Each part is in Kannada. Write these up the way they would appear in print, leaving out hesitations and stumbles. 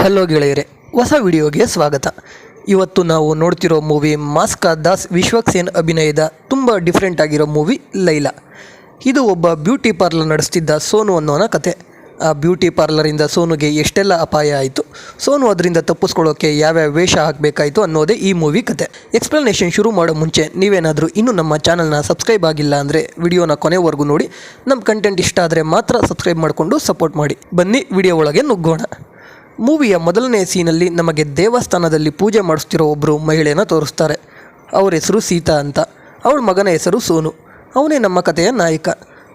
ಹಲೋ ಗೆಳೆಯರೆ, ಹೊಸ ವಿಡಿಯೋಗೆ ಸ್ವಾಗತ. ಇವತ್ತು ನಾವು ನೋಡ್ತಿರೋ ಮೂವಿ ಮಾಸ್ಕಾ ದಾಸ್ ವಿಶ್ವಕ್ ಸೇನ್ ಅಭಿನಯದ ತುಂಬ ಡಿಫ್ರೆಂಟ್ ಆಗಿರೋ ಮೂವಿ ಲೈಲಾ. ಇದು ಒಬ್ಬ ಬ್ಯೂಟಿ ಪಾರ್ಲರ್ ನಡೆಸ್ತಿದ್ದ ಸೋನು ಅನ್ನೋನ ಕತೆ. ಆ ಬ್ಯೂಟಿ ಪಾರ್ಲರಿಂದ ಸೋನುಗೆ ಎಷ್ಟೆಲ್ಲ ಅಪಾಯ ಆಯಿತು, ಸೋನು ಅದರಿಂದ ತಪ್ಪಿಸ್ಕೊಳ್ಳೋಕ್ಕೆ ಯಾವ್ಯಾವ ವೇಷ ಹಾಕಬೇಕಾಯಿತು ಅನ್ನೋದೇ ಈ ಮೂವಿ ಕತೆ. ಎಕ್ಸ್ಪ್ಲನೇಷನ್ ಶುರು ಮಾಡೋ ಮುಂಚೆ ನೀವೇನಾದರೂ ಇನ್ನೂ ನಮ್ಮ ಚಾನಲ್ನ ಸಬ್ಸ್ಕ್ರೈಬ್ ಆಗಿಲ್ಲ ಅಂದರೆ ವಿಡಿಯೋನ ಕೊನೆವರೆಗೂ ನೋಡಿ. ನಮ್ಮ ಕಂಟೆಂಟ್ ಇಷ್ಟ ಆದರೆ ಮಾತ್ರ ಸಬ್ಸ್ಕ್ರೈಬ್ ಮಾಡಿಕೊಂಡು ಸಪೋರ್ಟ್ ಮಾಡಿ. ಬನ್ನಿ ವಿಡಿಯೋ ಒಳಗೆ ನುಗ್ಗೋಣ. ಮೂವಿಯ ಮೊದಲನೇ ಸೀನಲ್ಲಿ ನಮಗೆ ದೇವಸ್ಥಾನದಲ್ಲಿ ಪೂಜೆ ಮಾಡಿಸ್ತಿರೋ ಒಬ್ಬರು ಮಹಿಳೆಯನ್ನು ತೋರಿಸ್ತಾರೆ. ಅವರ ಹೆಸರು ಸೀತಾ ಅಂತ. ಅವಳ ಮಗನ ಹೆಸರು ಸೋನು. ಅವನೇ ನಮ್ಮ ಕಥೆಯ ನಾಯಕ.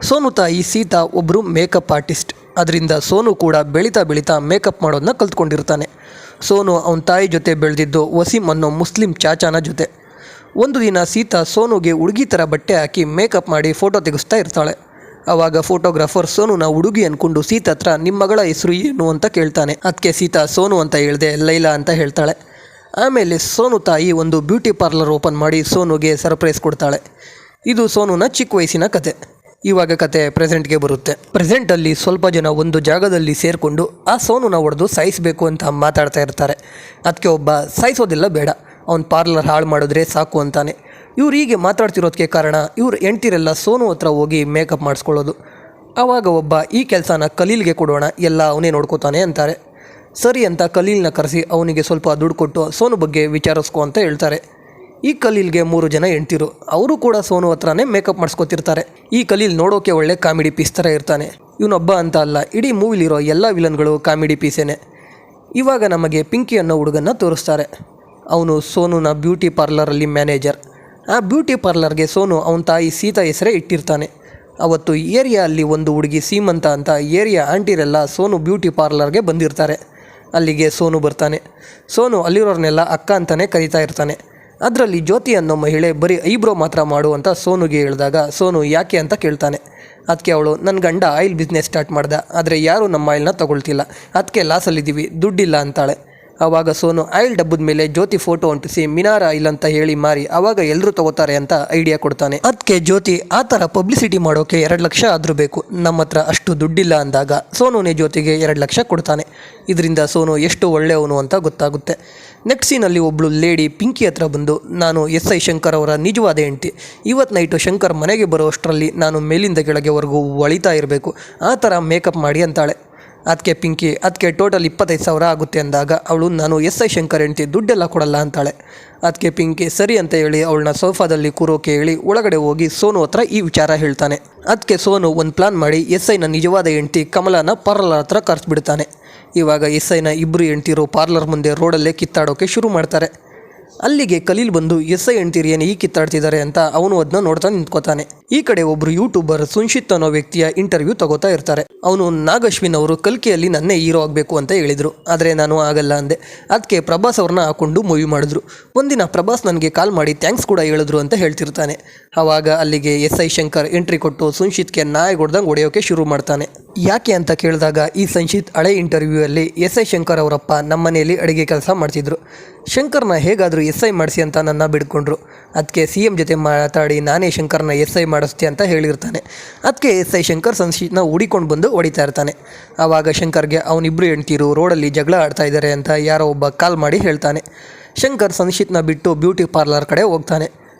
ಸೋನು ತಾಯಿ ಸೀತಾ ಒಬ್ಬರು ಮೇಕಪ್ ಆರ್ಟಿಸ್ಟ್. ಅದರಿಂದ ಸೋನು ಕೂಡ ಬೆಳೀತಾ ಮೇಕಪ್ ಮಾಡೋದನ್ನ ಕಲ್ತ್ಕೊಂಡಿರ್ತಾನೆ. ಸೋನು ಅವನ ತಾಯಿ ಜೊತೆ ಬೆಳೆದಿದ್ದು ವಸೀಂ ಅನ್ನೋ ಮುಸ್ಲಿಂ ಚಾಚಾನ ಜೊತೆ. ಒಂದು ದಿನ ಸೀತಾ ಸೋನುಗೆ ಹುಡುಗಿ ಥರ ಬಟ್ಟೆ ಹಾಕಿ ಮೇಕಪ್ ಮಾಡಿ ಫೋಟೋ ತೆಗೆಸ್ತಾ ಇರ್ತಾಳೆ. ಆವಾಗ ಫೋಟೋಗ್ರಾಫರ್ ಸೋನುನ ಹುಡುಗಿ ಅಂದ್ಕೊಂಡು ಸೀತಾ ಹತ್ರ ನಿಮ್ಮ ಮಗಳ ಹೆಸರು ಏನು ಅಂತ ಕೇಳ್ತಾನೆ. ಅದಕ್ಕೆ ಸೀತಾ ಸೋನು ಅಂತ ಹೇಳಿದೆ, ಲೈಲಾ ಅಂತ ಹೇಳ್ತಾಳೆ. ಆಮೇಲೆ ಸೋನು ತಾಯಿ ಒಂದು ಬ್ಯೂಟಿ ಪಾರ್ಲರ್ ಓಪನ್ ಮಾಡಿ ಸೋನುಗೆ ಸರ್ಪ್ರೈಸ್ ಕೊಡ್ತಾಳೆ. ಇದು ಸೋನುನ ಚಿಕ್ಕ ವಯಸ್ಸಿನ ಕತೆ. ಇವಾಗ ಕತೆ ಪ್ರೆಸೆಂಟ್ಗೆ ಬರುತ್ತೆ. ಪ್ರೆಸೆಂಟಲ್ಲಿ ಸ್ವಲ್ಪ ಜನ ಒಂದು ಜಾಗದಲ್ಲಿ ಸೇರಿಕೊಂಡು ಆ ಸೋನುನ ಹೊಡೆದು ಸಾಯಿಸಬೇಕು ಅಂತ ಮಾತಾಡ್ತಾ ಇರ್ತಾರೆ. ಅದಕ್ಕೆ ಒಬ್ಬ ಸಾಯಿಸೋದೆಲ್ಲ ಬೇಡ, ಅವ್ನು ಪಾರ್ಲರ್ ಹಾಳು ಮಾಡಿದ್ರೆ ಸಾಕು ಅಂತಾನೆ. ಇವ್ರು ಹೀಗೆ ಮಾತಾಡ್ತಿರೋದಕ್ಕೆ ಕಾರಣ ಇವ್ರು ಹೆಂಡ್ತಿರೆಲ್ಲ ಸೋನು ಹತ್ರ ಹೋಗಿ ಮೇಕಪ್ ಮಾಡಿಸ್ಕೊಳ್ಳೋದು. ಆವಾಗ ಒಬ್ಬ ಈ ಕೆಲಸನ ಕಲೀಲ್ಗೆ ಕೊಡೋಣ, ಎಲ್ಲ ಅವನೇ ನೋಡ್ಕೋತಾನೆ ಅಂತಾರೆ. ಸರಿ ಅಂತ ಕಲೀಲ್ನ ಕರೆಸಿ ಅವನಿಗೆ ಸ್ವಲ್ಪ ದುಡ್ಡು ಕೊಟ್ಟು ಸೋನು ಬಗ್ಗೆ ವಿಚಾರಿಸ್ಕೊ ಅಂತ ಹೇಳ್ತಾರೆ. ಈ ಕಲೀಲ್ಗೆ 3 ಜನ ಹೆಂಡ್ತಿರು. ಅವರು ಕೂಡ ಸೋನು ಹತ್ರನೇ ಮೇಕಪ್ ಮಾಡಿಸ್ಕೊತಿರ್ತಾರೆ. ಈ ಕಲೀಲ್ ನೋಡೋಕೆ ಒಳ್ಳೆ ಕಾಮಿಡಿ ಪೀಸ್ ಥರ ಇರ್ತಾನೆ. ಇವನೊಬ್ಬ ಅಂತ ಅಲ್ಲ, ಇಡೀ ಮೂವಿಲಿರೋ ಎಲ್ಲ ವಿಲನ್ಗಳು ಕಾಮಿಡಿ ಪೀಸೇನೆ. ಇವಾಗ ನಮಗೆ ಪಿಂಕಿ ಅನ್ನೋ ಹುಡುಗನ್ನ ತೋರಿಸ್ತಾರೆ. ಅವನು ಸೋನುನ ಬ್ಯೂಟಿ ಪಾರ್ಲರಲ್ಲಿ ಮ್ಯಾನೇಜರ್. ಆ ಬ್ಯೂಟಿ ಪಾರ್ಲರ್ಗೆ ಸೋನು ಅವನ ತಾಯಿ ಸೀತಾ ಹೆಸರೇ ಇಟ್ಟಿರ್ತಾನೆ. ಅವತ್ತು ಏರಿಯಾ ಅಲ್ಲಿ ಒಂದು ಹುಡುಗಿ ಸೀಮಂತ ಅಂತ ಏರಿಯಾ ಆಂಟಿರೆಲ್ಲ ಸೋನು ಬ್ಯೂಟಿ ಪಾರ್ಲರ್ಗೆ ಬಂದಿರ್ತಾರೆ. ಅಲ್ಲಿಗೆ ಸೋನು ಬರ್ತಾನೆ. ಸೋನು ಅಲ್ಲಿರೋರ್ನೆಲ್ಲ ಅಕ್ಕ ಅಂತಲೇ ಕರೀತಾ ಇರ್ತಾನೆ. ಅದರಲ್ಲಿ ಜ್ಯೋತಿ ಅನ್ನೋ ಮಹಿಳೆ ಬರೀ ಐಬ್ರೋ ಮಾತ್ರ ಮಾಡು ಅಂತ ಸೋನುಗೆ ಹೇಳಿದಾಗ ಸೋನು ಯಾಕೆ ಅಂತ ಕೇಳ್ತಾನೆ. ಅದಕ್ಕೆ ಅವಳು, ನನ್ನ ಗಂಡ ಆಯಿಲ್ ಬಿಸ್ನೆಸ್ ಸ್ಟಾರ್ಟ್ ಮಾಡ್ದ, ಆದರೆ ಯಾರೂ ನಮ್ಮ ಆಯಿಲ್ನ ತೊಗೊಳ್ತಿಲ್ಲ, ಅದಕ್ಕೆ ಲಾಸಲ್ಲಿದ್ದೀವಿ, ದುಡ್ಡಿಲ್ಲ ಅಂತಾಳೆ. ಆವಾಗ ಸೋನು ಆಯಿಲ್ ಡಬ್ಬದ ಮೇಲೆ ಜ್ಯೋತಿ ಫೋಟೋ ಅಂಟಿಸಿ ಮಿನಾರ್ ಆಯಿಲ್ ಅಂತ ಹೇಳಿ ಮಾರಿ ಆವಾಗ ಎಲ್ಲರೂ ತಗೋತಾರೆ ಅಂತ ಐಡಿಯಾ ಕೊಡ್ತಾನೆ. ಅದಕ್ಕೆ ಜ್ಯೋತಿ ಆ ಥರ ಪಬ್ಲಿಸಿಟಿ ಮಾಡೋಕ್ಕೆ 2 ಲಕ್ಷ ಆದರೂ ಬೇಕು, ನಮ್ಮ ಹತ್ರ ಅಷ್ಟು ದುಡ್ಡಿಲ್ಲ ಅಂದಾಗ ಸೋನುನೇ ಜ್ಯೋತಿಗೆ 2 ಲಕ್ಷ ಕೊಡ್ತಾನೆ. ಇದರಿಂದ ಸೋನು ಎಷ್ಟು ಒಳ್ಳೆಯವನು ಅಂತ ಗೊತ್ತಾಗುತ್ತೆ. ನೆಕ್ಸ್ಟ್ ಸೀನಲ್ಲಿ ಒಬ್ಬಳು ಲೇಡಿ ಪಿಂಕಿ ಹತ್ರ ಬಂದು, ನಾನು SI ಶಂಕರ್ ಅವರ ನಿಜವಾದ ಹೆಂಡತಿ, ಇವತ್ತು ನೈಟು ಶಂಕರ್ ಮನೆಗೆ ಬರೋ ಅಷ್ಟರಲ್ಲಿ ನಾನು ಮೇಲಿಂದ ಕೆಳಗೆವರೆಗೂ ಒಳಿತಾ ಇರಬೇಕು, ಆ ಥರ ಮೇಕಪ್ ಮಾಡಿ ಅಂತಾಳೆ. ಅದಕ್ಕೆ ಪಿಂಕಿ, ಅದಕ್ಕೆ ಟೋಟಲ್ 25,000 ಆಗುತ್ತೆ ಅಂದಾಗ ಅವಳು, ನಾನು SI ಶಂಕರ್ ಹೆಂಡ್ತಿ, ದುಡ್ಡೆಲ್ಲ ಕೊಡಲ್ಲ ಅಂತಾಳೆ. ಅದಕ್ಕೆ ಪಿಂಕಿ ಸರಿ ಅಂತ ಹೇಳಿ ಅವಳನ್ನ ಸೋಫಾದಲ್ಲಿ ಕೂರೋಕೆ ಹೇಳಿ ಒಳಗಡೆ ಹೋಗಿ ಸೋನು ಹತ್ರ ಈ ವಿಚಾರ ಹೇಳ್ತಾನೆ. ಅದಕ್ಕೆ ಸೋನು ಒಂದು ಪ್ಲಾನ್ ಮಾಡಿ SIನ ನಿಜವಾದ ಹೆಂಡ್ತಿ ಕಮಲನ ಪಾರ್ಲರ್ ಹತ್ರ ಕರೆಸ್ಬಿಡ್ತಾನೆ. ಇವಾಗ SIನ ಇಬ್ಬರು ಹೆಂಡ್ತಿರು ಪಾರ್ಲರ್ ಮುಂದೆ ರೋಡಲ್ಲೇ ಕಿತ್ತಾಡೋಕೆ ಶುರು ಮಾಡ್ತಾರೆ. ಅಲ್ಲಿಗೆ ಕಲೀಲ್ ಬಂದು SI ಹೆಂಡ್ತಿರು ಏನು ಈ ಕಿತ್ತಾಡ್ತಿದ್ದಾರೆ ಅಂತ ಅವನು ಅದನ್ನ ನೋಡ್ತಾ ನಿಂತ್ಕೋತಾನೆ. ಈ ಕಡೆ ಒಬ್ಬರು ಯೂಟ್ಯೂಬರ್ ಸುನ್ಶಿತ್ ಅನ್ನೋ ವ್ಯಕ್ತಿಯ ಇಂಟರ್ವ್ಯೂ ತಗೋತಾ ಇರ್ತಾರೆ. ಅವನು, ನಾಗಶ್ವಿನ್ ಅವರು ಕಲ್ಕಿಯಲ್ಲಿ ನನ್ನೇ ಹೀರೋ ಆಗಬೇಕು ಅಂತ ಹೇಳಿದರು, ಆದರೆ ನಾನು ಆಗಲ್ಲ ಅಂದೆ. ಅದಕ್ಕೆ ಪ್ರಭಾಸ್ ಅವ್ರನ್ನ ಹಾಕೊಂಡು ಮೂವಿ ಮಾಡಿದ್ರು. ಒಂದಿನ ಪ್ರಭಾಸ್ ನನಗೆ ಕಾಲ್ ಮಾಡಿ ಥ್ಯಾಂಕ್ಸ್ ಕೂಡ ಹೇಳಿದ್ರು ಅಂತ ಹೇಳ್ತಿರ್ತಾನೆ. ಆವಾಗ ಅಲ್ಲಿಗೆ SI ಶಂಕರ್ ಎಂಟ್ರಿ ಕೊಟ್ಟು ಸುನ್ಶಿತ್ಗೆ ನಾಯಿ ಹೊಡೆದಂಗೆ ಹೊಡೆಯೋಕೆ ಶುರು ಮಾಡ್ತಾನೆ. ಯಾಕೆ ಅಂತ ಕೇಳಿದಾಗ ಈ ಸಂಶಿತ್ ಹಳೆ ಇಂಟರ್ವ್ಯೂಯಲ್ಲಿ SI ಶಂಕರ್ ಅವರಪ್ಪ ನಮ್ಮನೆಯಲ್ಲಿ ಅಡುಗೆ ಕೆಲಸ ಮಾಡ್ತಿದ್ರು, ಶಂಕರ್ನ ಹೇಗಾದರೂ SI ಮಾಡಿಸಿ ಅಂತ ನನ್ನ ಬಿಡ್ಕೊಂಡ್ರು, ಅದಕ್ಕೆ CM ಜೊತೆ ಮಾತಾಡಿ ನಾನೇ ಶಂಕರ್ನ SI ಮಾಡಿಸ್ತೆ ಅಂತ ಹೇಳಿರ್ತಾನೆ. ಅದಕ್ಕೆ SI ಶಂಕರ್ ಸಂಶಿತ್ನ ಹುಡಿಕೊಂಡು ಬಂದು ಹೊಡಿತಾ ಇರ್ತಾನೆ. ಆವಾಗ ಶಂಕರ್ಗೆ ಅವನಿಬ್ಬರು ಹೆಂಡ್ತಿರು ರೋಡಲ್ಲಿ ಜಗಳ ಆಡ್ತಾ ಇದ್ದಾರೆ ಅಂತ ಯಾರೋ ಒಬ್ಬ ಕಾಲ್ ಮಾಡಿ ಹೇಳ್ತಾನೆ. ಶಂಕರ್ ಸಂಶಿತ್ನ ಬಿಟ್ಟು ಬ್ಯೂಟಿ ಪಾರ್ಲರ್ ಕಡೆ ಹೋಗ್ತಾನೆ.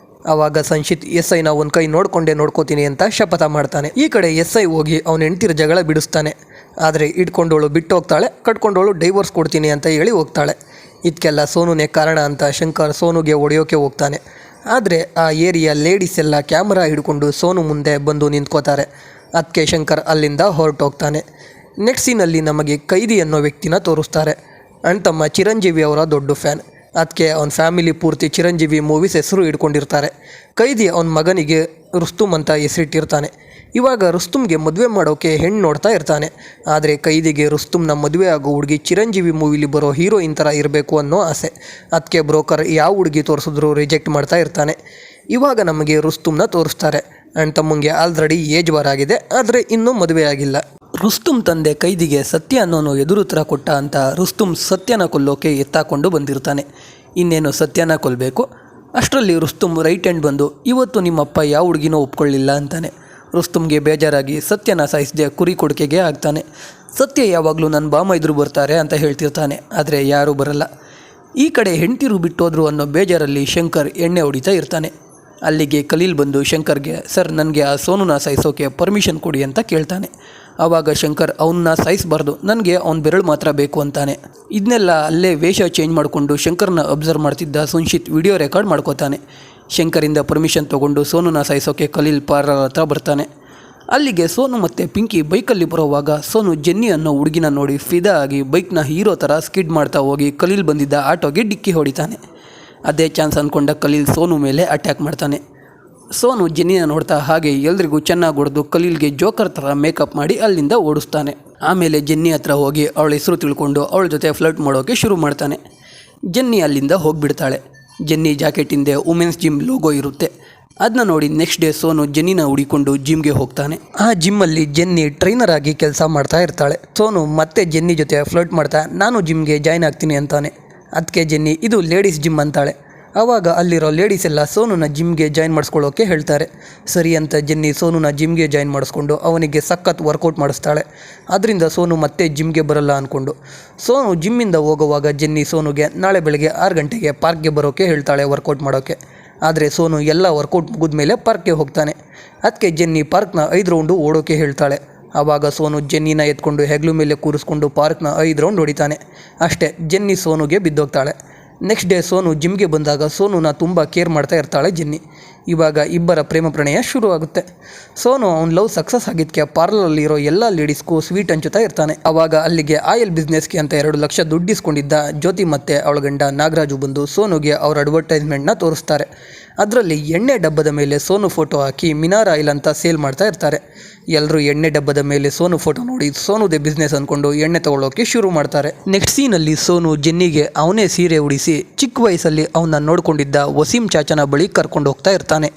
ಆವಾಗ ಸಂಶಿತ್ SIನ ಒಂದು ಕೈ ನೋಡ್ಕೋತೀನಿ ಅಂತ ಶಪಥ ಮಾಡ್ತಾನೆ. ಈ ಕಡೆ SI ಹೋಗಿ ಅವನ ಹೆಂಡ್ತಿರ ಜಗಳ ಬಿಡಿಸ್ತಾನೆ. ಆದರೆ ಇಟ್ಕೊಂಡವಳು ಬಿಟ್ಟು ಹೋಗ್ತಾಳೆ, ಕಟ್ಕೊಂಡವಳು ಡೈವರ್ಸ್ ಕೊಡ್ತೀನಿ ಅಂತ ಹೇಳಿ ಹೋಗ್ತಾಳೆ. ಇದಕ್ಕೆಲ್ಲ ಸೋನುನೇ ಕಾರಣ ಅಂತ ಶಂಕರ್ ಸೋನುಗೆ ಹೊಡೆಯೋಕೆ ಹೋಗ್ತಾನೆ. ಆದರೆ ಆ ಏರಿಯಾ ಲೇಡೀಸ್ ಎಲ್ಲ ಕ್ಯಾಮ್ರಾ ಹಿಡ್ಕೊಂಡು ಸೋನು ಮುಂದೆ ಬಂದು ನಿಂತ್ಕೋತಾರೆ. ಅದಕ್ಕೆ ಶಂಕರ್ ಅಲ್ಲಿಂದ ಹೊರಟೋಗ್ತಾನೆ. ನೆಕ್ಸ್ಟ್ ಸೀನಲ್ಲಿ ನಮಗೆ ಕೈದಿ ಅನ್ನೋ ವ್ಯಕ್ತಿನ ತೋರಿಸ್ತಾರೆ. ಅಣ್ತಮ್ಮ ಚಿರಂಜೀವಿ ಅವರ ದೊಡ್ಡ ಫ್ಯಾನ್. ಅದಕ್ಕೆ ಅವನ ಫ್ಯಾಮಿಲಿ ಪೂರ್ತಿ ಚಿರಂಜೀವಿ ಮೂವೀಸ್ ಹೆಸರು ಇಟ್ಕೊಂಡಿರ್ತಾರೆ. ಕೈದಿ ಅವನ ಮಗನಿಗೆ ರುಸ್ತುಮ್ ಅಂತ ಹೆಸರಿಟ್ಟಿರ್ತಾನೆ. ಇವಾಗ ರುಸ್ತುಮ್ಗೆ ಮದುವೆ ಮಾಡೋಕ್ಕೆ ಹೆಣ್ಣು ನೋಡ್ತಾ ಇರ್ತಾನೆ. ಆದರೆ ಕೈದಿಗೆ ರುಸ್ತುಮ್ನ ಮದುವೆ ಆಗೋ ಹುಡುಗಿ ಚಿರಂಜೀವಿ ಮೂವಿಲಿ ಬರೋ ಹೀರೋಯಿನ್ ಥರ ಇರಬೇಕು ಅನ್ನೋ ಆಸೆ. ಅದಕ್ಕೆ ಬ್ರೋಕರ್ ಯಾವ ಹುಡುಗಿ ತೋರಿಸಿದ್ರು ರಿಜೆಕ್ಟ್ ಮಾಡ್ತಾ ಇರ್ತಾನೆ. ಇವಾಗ ನಮಗೆ ರುಸ್ತುಮ್ನ ತೋರಿಸ್ತಾರೆ. ಅಣ್ತಮ್ಮಂಗೆ ಆಲ್ರೆಡಿ ಏಜ್ ಬಾರ್ ಆಗಿದೆ, ಆದರೆ ಇನ್ನೂ ಮದುವೆ ಆಗಿಲ್ಲ. ರುಸ್ತುಮ್ ತಂದೆ ಕೈದಿಗೆ ಸತ್ಯ ಅನ್ನೋನು ಎದುರುತ್ತರ ಕೊಟ್ಟ ಅಂತ ರುಸ್ತುಮ್ ಸತ್ಯನ ಕೊಲ್ಲೋಕೆ ಎತ್ತಾಕೊಂಡು ಬಂದಿರ್ತಾನೆ. ಇನ್ನೇನು ಸತ್ಯನ ಕೊಲ್ಲಬೇಕು. ಅಷ್ಟರಲ್ಲಿ ರುಸ್ತುಮ್ ರೈಟ್ ಹ್ಯಾಂಡ್ ಬಂದು, ಇವತ್ತು ನಿಮ್ಮಪ್ಪ ಯಾವ ಹುಡುಗಿನೋ ಒಪ್ಕೊಳ್ಳಿಲ್ಲ ಅಂತಾನೆ. ರುಸ್ತುಮ್ಗೆ ಬೇಜಾರಾಗಿ ಸತ್ಯನ ಸಾಯಿಸದೆ ಕುರಿ ಕೊಡುಗೆಗೆ ಆಗ್ತಾನೆ. ಸತ್ಯ ಯಾವಾಗಲೂ ನನ್ನ ಬಾಮೈದ್ರು ಬರ್ತಾರೆ ಅಂತ ಹೇಳ್ತಿರ್ತಾನೆ, ಆದರೆ ಯಾರೂ ಬರಲ್ಲ. ಈ ಕಡೆ ಹೆಂಡ್ತಿರು ಬಿಟ್ಟೋದ್ರು ಅನ್ನೋ ಬೇಜಾರಲ್ಲಿ ಶಂಕರ್ ಎಣ್ಣೆ ಹೊಡಿತಾ ಇರ್ತಾನೆ. ಅಲ್ಲಿಗೆ ಖಲೀಲ್ ಬಂದು ಶಂಕರ್ಗೆ, ಸರ್ ನನಗೆ ಆ ಸೋನುನ ಸಾಯಿಸೋಕೆ ಪರ್ಮಿಷನ್ ಕೊಡಿ ಅಂತ ಕೇಳ್ತಾನೆ. ಆವಾಗ ಶಂಕರ್ ಅವನ್ನ ಸಾಯಿಸಬಾರ್ದು, ನನಗೆ ಅವನ ಬೆರಳು ಮಾತ್ರ ಬೇಕು ಅಂತಾನೆ. ಇದನ್ನೆಲ್ಲ ಅಲ್ಲೇ ವೇಷ ಚೇಂಜ್ ಮಾಡಿಕೊಂಡು ಶಂಕರ್ನ ಅಬ್ಸರ್ವ್ ಮಾಡ್ತಿದ್ದ ಸುನ್ಶಿತ್ ವಿಡಿಯೋ ರೆಕಾರ್ಡ್ ಮಾಡ್ಕೋತಾನೆ. ಶಂಕರಿಂದ ಪರ್ಮಿಷನ್ ತೊಗೊಂಡು ಸೋನುನ ಸಾಯಿಸೋಕೆ ಖಲೀಲ್ ಪಾರ್ಲರ್ ಹತ್ರ ಬರ್ತಾನೆ. ಅಲ್ಲಿಗೆ ಸೋನು ಮತ್ತು ಪಿಂಕಿ ಬೈಕಲ್ಲಿ ಬರೋವಾಗ ಸೋನು ಜೆನ್ನಿ ಅನ್ನೋ ಹುಡುಗಿನ ನೋಡಿ ಫಿದಾ ಆಗಿ ಬೈಕ್ನ ಹೀರೋ ಥರ ಸ್ಕಿಡ್ ಮಾಡ್ತಾ ಹೋಗಿ ಖಲೀಲ್ ಬಂದಿದ್ದ ಆಟೋಗೆ ಡಿಕ್ಕಿ ಹೊಡಿತಾನೆ. ಅದೇ ಚಾನ್ಸ್ ಅಂದ್ಕೊಂಡ ಖಲೀಲ್ ಸೋನು ಮೇಲೆ ಅಟ್ಯಾಕ್ ಮಾಡ್ತಾನೆ. ಸೋನು ಜೆನ್ನಿನ ನೋಡ್ತಾ ಹಾಗೆ ಎಲ್ರಿಗೂ ಚೆನ್ನಾಗಿ ಹೊಡೆದು ಖಲೀಲ್ಗೆ ಜೋಕರ್ ಥರ ಮೇಕಪ್ ಮಾಡಿ ಅಲ್ಲಿಂದ ಓಡಿಸ್ತಾನೆ. ಆಮೇಲೆ ಜೆನ್ನಿ ಹತ್ರ ಹೋಗಿ ಅವಳ ಹೆಸರು ತಿಳ್ಕೊಂಡು ಅವಳ ಜೊತೆ ಫ್ಲರ್ಟ್ ಮಾಡೋಕ್ಕೆ ಶುರು ಮಾಡ್ತಾನೆ. ಜೆನ್ನಿ ಅಲ್ಲಿಂದ ಹೋಗಿಬಿಡ್ತಾಳೆ. ಜೆನ್ನಿ ಜಾಕೆಟ್ ಹಿಂದೆ ವುಮೆನ್ಸ್ ಜಿಮ್ ಲೋಗೋ ಇರುತ್ತೆ. ಅದನ್ನ ನೋಡಿ ನೆಕ್ಸ್ಟ್ ಡೇ ಸೋನು ಜೆನ್ನಿನ ಹುಡಿಕೊಂಡು ಜಿಮ್ಗೆ ಹೋಗ್ತಾನೆ. ಆ ಜಿಮ್ಮಲ್ಲಿ ಜೆನ್ನಿ ಟ್ರೈನರ್ ಆಗಿ ಕೆಲಸ ಮಾಡ್ತಾ ಇರ್ತಾಳೆ. ಸೋನು ಮತ್ತೆ ಜೆನ್ನಿ ಜೊತೆ ಫ್ಲರ್ಟ್ ಮಾಡ್ತಾ ನಾನು ಜಿಮ್ಗೆ ಜಾಯ್ನ್ ಆಗ್ತೀನಿ ಅಂತಾನೆ. ಅದಕ್ಕೆ ಜೆನ್ನಿ ಇದು ಲೇಡೀಸ್ ಜಿಮ್ ಅಂತಾಳೆ. ಆವಾಗ ಅಲ್ಲಿರೋ ಲೇಡೀಸ್ ಎಲ್ಲ ಸೋನುನ ಜಿಮ್ಗೆ ಜಾಯ್ನ್ ಮಾಡಿಸ್ಕೊಳ್ಳೋಕೆ ಹೇಳ್ತಾರೆ. ಸರಿ ಅಂತ ಜೆನ್ನಿ ಸೋನುನ ಜಿಮ್ಗೆ ಜಾಯ್ನ್ ಮಾಡಿಸ್ಕೊಂಡು ಅವನಿಗೆ ಸಖತ್ ವರ್ಕೌಟ್ ಮಾಡಿಸ್ತಾಳೆ. ಅದರಿಂದ ಸೋನು ಮತ್ತೆ ಜಿಮ್ಗೆ ಬರಲ್ಲ ಅಂದ್ಕೊಂಡು ಸೋನು ಜಿಮ್ಮಿಂದ ಹೋಗುವಾಗ ಜೆನ್ನಿ ಸೋನುಗೆ ನಾಳೆ ಬೆಳಗ್ಗೆ 6 ಗಂಟೆಗೆ ಪಾರ್ಕ್ಗೆ ಬರೋಕ್ಕೆ ಹೇಳ್ತಾಳೆ ವರ್ಕೌಟ್ ಮಾಡೋಕ್ಕೆ. ಆದರೆ ಸೋನು ಎಲ್ಲ ವರ್ಕೌಟ್ ಮುಗಿದ ಮೇಲೆ ಪಾರ್ಕ್ಗೆ ಹೋಗ್ತಾನೆ. ಅದಕ್ಕೆ ಜೆನ್ನಿ ಪಾರ್ಕ್ನ 5 ರೌಂಡು ಓಡೋಕ್ಕೆ ಹೇಳ್ತಾಳೆ. ಆವಾಗ ಸೋನು ಜೆನ್ನಿನ ಎತ್ಕೊಂಡು ಹೆಗ್ಲು ಮೇಲೆ ಕೂರಿಸ್ಕೊಂಡು ಪಾರ್ಕ್ನ 5 ರೌಂಡ್ ಹೊಡಿತಾನೆ. ಅಷ್ಟೇ, ಜೆನ್ನಿ ಸೋನುಗೆ ಬಿದ್ದೋಗ್ತಾಳೆ. ನೆಕ್ಸ್ಟ್ ಡೇ ಸೋನು ಜಿಮ್ಗೆ ಬಂದಾಗ ಸೋನುನ ತುಂಬ ಕೇರ್ ಮಾಡ್ತಾ ಇರ್ತಾಳೆ ಜೆನ್ನಿ. ಇವಾಗ ಇಬ್ಬರ ಪ್ರೇಮ ಪ್ರಣಯ ಶುರು ಆಗುತ್ತೆ. ಸೋನು ಅವ್ನ ಲವ್ ಸಕ್ಸಸ್ ಆಗಿದ್ದಕ್ಕೆ ಪಾರ್ಲರಲ್ಲಿರೋ ಎಲ್ಲ ಲೇಡೀಸ್ಗೂ ಸ್ವೀಟ್ ಹಂಚುತ್ತಾ ಇರ್ತಾನೆ. ಆವಾಗ ಅಲ್ಲಿಗೆ ಆಯಿಲ್ ಬಿಸ್ನೆಸ್ಗೆ ಅಂತ 2 ಲಕ್ಷ ದುಡ್ಡು ಇಸ್ಕೊಂಡಿದ್ದ ಜ್ಯೋತಿ ಮತ್ತು ಅವಳ ಗಂಡ ನಾಗರಾಜು ಬಂದು ಸೋನುಗೆ ಅವ್ರ ಅಡ್ವರ್ಟೈಸ್ಮೆಂಟ್ನ ತೋರಿಸ್ತಾರೆ. ಅದರಲ್ಲಿ ಎಣ್ಣೆ ಡಬ್ಬದ ಮೇಲೆ ಸೋನು ಫೋಟೋ ಹಾಕಿ ಮಿನಾರ್ ಆಯಿಲ್ ಅಂತ ಸೇಲ್ ಮಾಡ್ತಾ ಇರ್ತಾರೆ. ಎಲ್ಲರೂ ಎಣ್ಣೆ ಡಬ್ಬದ ಮೇಲೆ ಸೋನು ಫೋಟೋ ನೋಡಿ ಸೋನುದೇ ಬಿಸ್ನೆಸ್ ಅಂದ್ಕೊಂಡು ಎಣ್ಣೆ ತಗೊಳ್ಳೋಕೆ ಶುರು ಮಾಡ್ತಾರೆ. ನೆಕ್ಸ್ಟ್ ಸೀನಲ್ಲಿ ಸೋನು ಜೆನ್ನಿಗೆ ಅವನೇ ಸೀರೆ ಉಡಿಸಿ ಚಿಕ್ಕ ವಯಸ್ಸಲ್ಲಿ ಅವನ್ನ ನೋಡ್ಕೊಂಡಿದ್ದ ವಸೀಂ ಚಾಚನ ಬಳಿ ಕರ್ಕೊಂಡು ಹೋಗ್ತಾ ಇರ್ತಾನೆ.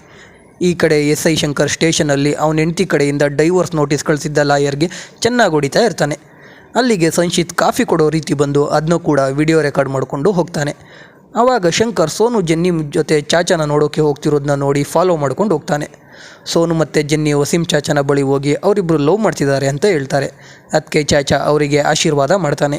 ಈ ಕಡೆ SI ಶಂಕರ್ ಸ್ಟೇಷನಲ್ಲಿ ಅವನ ಹೆಂಡತಿ ಕಡೆಯಿಂದ ಡೈವೋರ್ಸ್ ನೋಟಿಸ್ ಕಳಿಸಿದ್ದ ಲಾಯರ್ಗೆ ಚೆನ್ನಾಗಿ ಹೊಡಿತಾ ಇರ್ತಾನೆ. ಅಲ್ಲಿಗೆ ಸಂಶಿತ್ ಕಾಫಿ ಕೊಡೋ ರೀತಿ ಬಂದು ಅದನ್ನೂ ಕೂಡ ವಿಡಿಯೋ ರೆಕಾರ್ಡ್ ಮಾಡಿಕೊಂಡು ಹೋಗ್ತಾನೆ. ಆವಾಗ ಶಂಕರ್ ಸೋನು ಜೆನ್ನಿ ಜೊತೆ ಚಾಚನ ನೋಡೋಕ್ಕೆ ಹೋಗ್ತಿರೋದನ್ನ ನೋಡಿ ಫಾಲೋ ಮಾಡ್ಕೊಂಡು ಹೋಗ್ತಾನೆ. ಸೋನು ಮತ್ತು ಜೆನ್ನಿ ವಸೀಂ ಚಾಚನ ಬಳಿ ಹೋಗಿ ಅವರಿಬ್ಬರು ಲವ್ ಮಾಡ್ತಿದ್ದಾರೆ ಅಂತ ಹೇಳ್ತಾರೆ. ಅದಕ್ಕೆ ಚಾಚಾ ಅವರಿಗೆ ಆಶೀರ್ವಾದ ಮಾಡ್ತಾನೆ.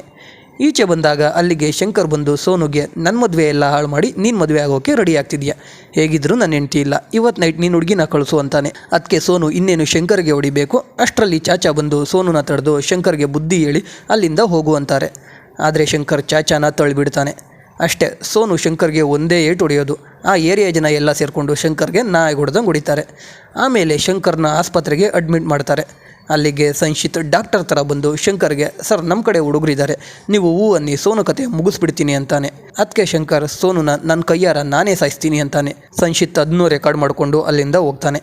ಈಚೆ ಬಂದಾಗ ಅಲ್ಲಿಗೆ ಶಂಕರ್ ಬಂದು ಸೋನುಗೆ ನನ್ನ ಮದುವೆ ಎಲ್ಲ ಹಾಳು ಮಾಡಿ ನೀನು ಮದುವೆ ಆಗೋಕ್ಕೆ ರೆಡಿ ಆಗ್ತಿದ್ಯಾ, ಹೇಗಿದ್ದರೂ ನನ್ನ ಹೆಂಡತಿ ಇಲ್ಲ, ಇವತ್ತು ನೈಟ್ ನೀನು ಹುಡುಗಿನ ಕಳಿಸು ಅಂತಾನೆ. ಅದಕ್ಕೆ ಸೋನು ಇನ್ನೇನು ಶಂಕರ್ಗೆ ಹೊಡಿಬೇಕು. ಅಷ್ಟರಲ್ಲಿ ಚಾಚಾ ಬಂದು ಸೋನುನ ತಡೆದು ಶಂಕರ್ಗೆ ಬುದ್ಧಿ ಹೇಳಿ ಅಲ್ಲಿಂದ ಹೋಗು ಅಂತಾರೆ. ಆದರೆ ಶಂಕರ್ ಚಾಚಾನ ತಳ್ಳಿಬಿಡ್ತಾನೆ. ಅಷ್ಟೇ, ಸೋನು ಶಂಕರ್ಗೆ ಒಂದೇ ಏಟು ಹೊಡೆಯೋದು. ಆ ಏರಿಯಾ ಜನ ಎಲ್ಲ ಸೇರಿಕೊಂಡು ಶಂಕರ್ಗೆ ನಾಯಿ ಹೊಡೆದಂಗೆ ಹೊಡಿತಾರೆ. ಆಮೇಲೆ ಶಂಕರ್ನ ಆಸ್ಪತ್ರೆಗೆ ಅಡ್ಮಿಟ್ ಮಾಡ್ತಾರೆ. ಅಲ್ಲಿಗೆ ಸಂಶಿತ್ ಡಾಕ್ಟರ್ ಥರ ಬಂದು ಶಂಕರ್ಗೆ, ಸರ್ ನಮ್ಮ ಕಡೆ ಹುಡುಗರಿದ್ದಾರೆ, ನೀವು ಹೂ ಅನ್ನಿ ಸೋನು ಕತೆ ಮುಗಿಸ್ಬಿಡ್ತೀನಿ ಅಂತಾನೆ. ಅದಕ್ಕೆ ಶಂಕರ್ ಸೋನುನ ನನ್ನ ಕೈಯಾರ ನಾನೇ ಸಾಯಿಸ್ತೀನಿ ಅಂತಾನೆ. ಸಂಶಿತ್ ಅದನ್ನೂ ರೆಕಾರ್ಡ್ ಮಾಡಿಕೊಂಡು ಅಲ್ಲಿಂದ ಹೋಗ್ತಾನೆ.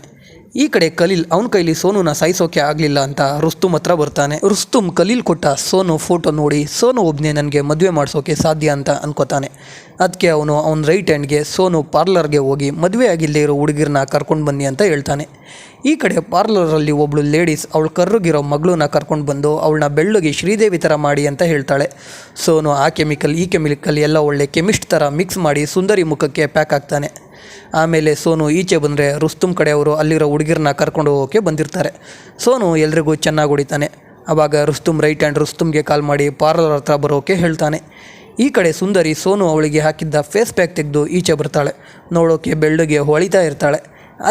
ಈ ಕಡೆ ಖಲೀಲ್ ಅವನ ಕೈಲಿ ಸೋನುನ ಸಾಯಿಸೋಕೆ ಆಗಲಿಲ್ಲ ಅಂತ ರುಸ್ತುಮ್ ಹತ್ರ ಬರ್ತಾನೆ. ರುಸ್ತುಮ್ ಖಲೀಲ್ ಕೊಟ್ಟ ಸೋನು ಫೋಟೋ ನೋಡಿ ಸೋನು ಒಬ್ಬನೇ ನನಗೆ ಮದುವೆ ಮಾಡಿಸೋಕೆ ಸಾಧ್ಯ ಅಂತ ಅನ್ಕೋತಾನೆ. ಅದಕ್ಕೆ ಅವನು ಅವನ ರೈಟ್ ಹ್ಯಾಂಡ್ಗೆ ಸೋನು ಪಾರ್ಲರ್ಗೆ ಹೋಗಿ ಮದುವೆ ಆಗಿಲ್ಲದೆ ಇರೋ ಹುಡುಗಿರನ್ನ ಕರ್ಕೊಂಡು ಬನ್ನಿ ಅಂತ ಹೇಳ್ತಾನೆ. ಈ ಕಡೆ ಪಾರ್ಲರಲ್ಲಿ ಒಬ್ಳು ಲೇಡೀಸ್ ಅವಳು ಕರ್ರಗಿರೋ ಮಗಳನ್ನ ಕರ್ಕೊಂಡು ಬಂದು ಅವಳನ್ನ ಬೆಳ್ಳಗೆ ಶ್ರೀದೇವಿ ಥರ ಮಾಡಿ ಅಂತ ಹೇಳ್ತಾಳೆ. ಸೋನು ಆ ಕೆಮಿಕಲ್ ಈ ಕೆಮಿಕಲ್ ಎಲ್ಲ ಒಳ್ಳೆ ಕೆಮಿಸ್ಟ್ ಥರ ಮಿಕ್ಸ್ ಮಾಡಿ ಸುಂದರಿ ಮುಖಕ್ಕೆ ಪ್ಯಾಕ್ ಆಗ್ತಾನೆ. ಆಮೇಲೆ ಸೋನು ಈಚೆ ಬಂದರೆ ರುಸ್ತುಮ್ ಕಡೆಯವರು ಅಲ್ಲಿರೋ ಹುಡುಗಿರನ್ನ ಕರ್ಕೊಂಡು ಹೋಗೋಕ್ಕೆ ಬಂದಿರ್ತಾರೆ. ಸೋನು ಎಲ್ರಿಗೂ ಚೆನ್ನಾಗಿ ಹೊಡಿತಾನೆ. ಆವಾಗ ರುಸ್ತುಮ್ ರೈಟ್ ಹ್ಯಾಂಡ್ ರುಸ್ತುಮ್ಗೆ ಕಾಲ್ ಮಾಡಿ ಪಾರ್ಲರ್ ಹತ್ರ ಬರೋಕ್ಕೆ ಹೇಳ್ತಾನೆ. ಈ ಕಡೆ ಸುಂದರಿ ಸೋನು ಅವಳಿಗೆ ಹಾಕಿದ್ದ ಫೇಸ್ ಪ್ಯಾಕ್ ತೆಗೆದು ಈಚೆ ಬರ್ತಾಳೆ. ನೋಡೋಕ್ಕೆ ಬೆಳ್ಳಗೆ ಹೊಳಿತಾ ಇರ್ತಾಳೆ.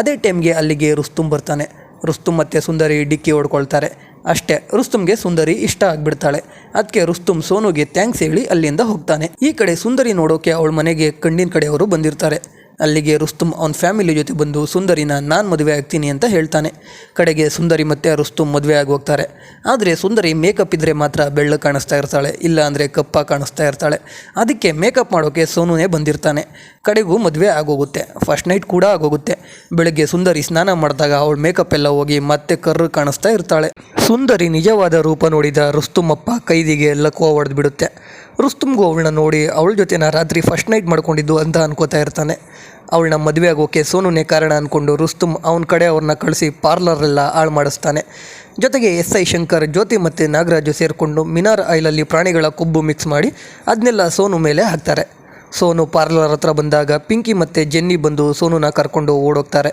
ಅದೇ ಟೈಮ್ಗೆ ಅಲ್ಲಿಗೆ ರುಸ್ತುಮ್ ಬರ್ತಾನೆ. ರುಸ್ತುಮ್ ಮತ್ತು ಸುಂದರಿ ಡಿಕ್ಕಿ ಹೊಡ್ಕೊಳ್ತಾರೆ. ಅಷ್ಟೇ, ರುಸ್ತುಮ್ಗೆ ಸುಂದರಿ ಇಷ್ಟ ಆಗಿಬಿಡ್ತಾಳೆ. ಅದಕ್ಕೆ ರುಸ್ತುಮ್ ಸೋನುಗೆ ಥ್ಯಾಂಕ್ಸ್ ಹೇಳಿ ಅಲ್ಲಿಂದ ಹೋಗ್ತಾನೆ. ಈ ಕಡೆ ಸುಂದರಿ ನೋಡೋಕ್ಕೆ ಅವಳ ಮನೆಗೆ ಕಣ್ಣಿನ ಕಡೆಯವರು ಬಂದಿರ್ತಾರೆ. ಅಲ್ಲಿಗೆ ರುಸ್ತುಮ್ ಅವನ ಫ್ಯಾಮಿಲಿ ಜೊತೆ ಬಂದು ಸುಂದರಿನ ನಾನು ಮದುವೆ ಆಗ್ತೀನಿ ಅಂತ ಹೇಳ್ತಾನೆ. ಕಡೆಗೆ ಸುಂದರಿ ಮತ್ತು ರುಸ್ತುಮ್ ಮದುವೆ ಆಗಿ ಹೋಗ್ತಾರೆ. ಆದರೆ ಸುಂದರಿ ಮೇಕಪ್ ಇದ್ದರೆ ಮಾತ್ರ ಬೆಳ್ಳಗೆ ಕಾಣಿಸ್ತಾ ಇರ್ತಾಳೆ, ಇಲ್ಲ ಅಂದರೆ ಕಪ್ಪ ಕಾಣಿಸ್ತಾ ಇರ್ತಾಳೆ. ಅದಕ್ಕೆ ಮೇಕಪ್ ಮಾಡೋಕ್ಕೆ ಸೋನುನೇ ಬಂದಿರ್ತಾನೆ. ಕಡೆಗೂ ಮದುವೆ ಆಗೋಗುತ್ತೆ. ಫಸ್ಟ್ ನೈಟ್ ಕೂಡ ಆಗೋಗುತ್ತೆ. ಬೆಳಗ್ಗೆ ಸುಂದರಿ ಸ್ನಾನ ಮಾಡಿದಾಗ ಅವಳ ಮೇಕಪ್ ಎಲ್ಲ ಹೋಗಿ ಮತ್ತೆ ಕರ್ರು ಕಾಣಿಸ್ತಾ ಇರ್ತಾಳೆ. ಸುಂದರಿ ನಿಜವಾದ ರೂಪ ನೋಡಿದ ರುಸ್ತುಮಪ್ಪ ಕೈದಿಗೆ ಲಕ್ವ ಹೊಡೆದು ಬಿಡುತ್ತೆ. ರುಸ್ತುಮ್ಗೂ ಅವಳನ್ನ ನೋಡಿ ಅವಳ ಜೊತೆ ರಾತ್ರಿ ಫಸ್ಟ್ ನೈಟ್ ಮಾಡ್ಕೊಂಡಿದ್ದು ಅಂತ ಅನ್ಕೋತಾ ಇರ್ತಾನೆ. ಅವಳನ್ನ ಮದುವೆ ಆಗೋಕ್ಕೆ ಸೋನುನೇ ಕಾರಣ ಅಂದ್ಕೊಂಡು ರುಸ್ತುಮ್ ಅವನ ಕಡೆ ಅವ್ರನ್ನ ಕಳಿಸಿ ಪಾರ್ಲರೆಲ್ಲ ಹಾಳು ಮಾಡಿಸ್ತಾನೆ. ಜೊತೆಗೆ SI ಶಂಕರ್ ಜ್ಯೋತಿ ಮತ್ತು ನಾಗರಾಜು ಸೇರಿಕೊಂಡು ಮಿನಾರ್ ಆಯಿಲಲ್ಲಿ ಪ್ರಾಣಿಗಳ ಕೊಬ್ಬು ಮಿಕ್ಸ್ ಮಾಡಿ ಅದನ್ನೆಲ್ಲ ಸೋನು ಮೇಲೆ ಹಾಕ್ತಾರೆ. ಸೋನು ಪಾರ್ಲರ್ ಹತ್ರ ಬಂದಾಗ ಪಿಂಕಿ ಮತ್ತು ಜೆನ್ನಿ ಬಂದು ಸೋನುನ ಕರ್ಕೊಂಡು ಓಡೋಗ್ತಾರೆ.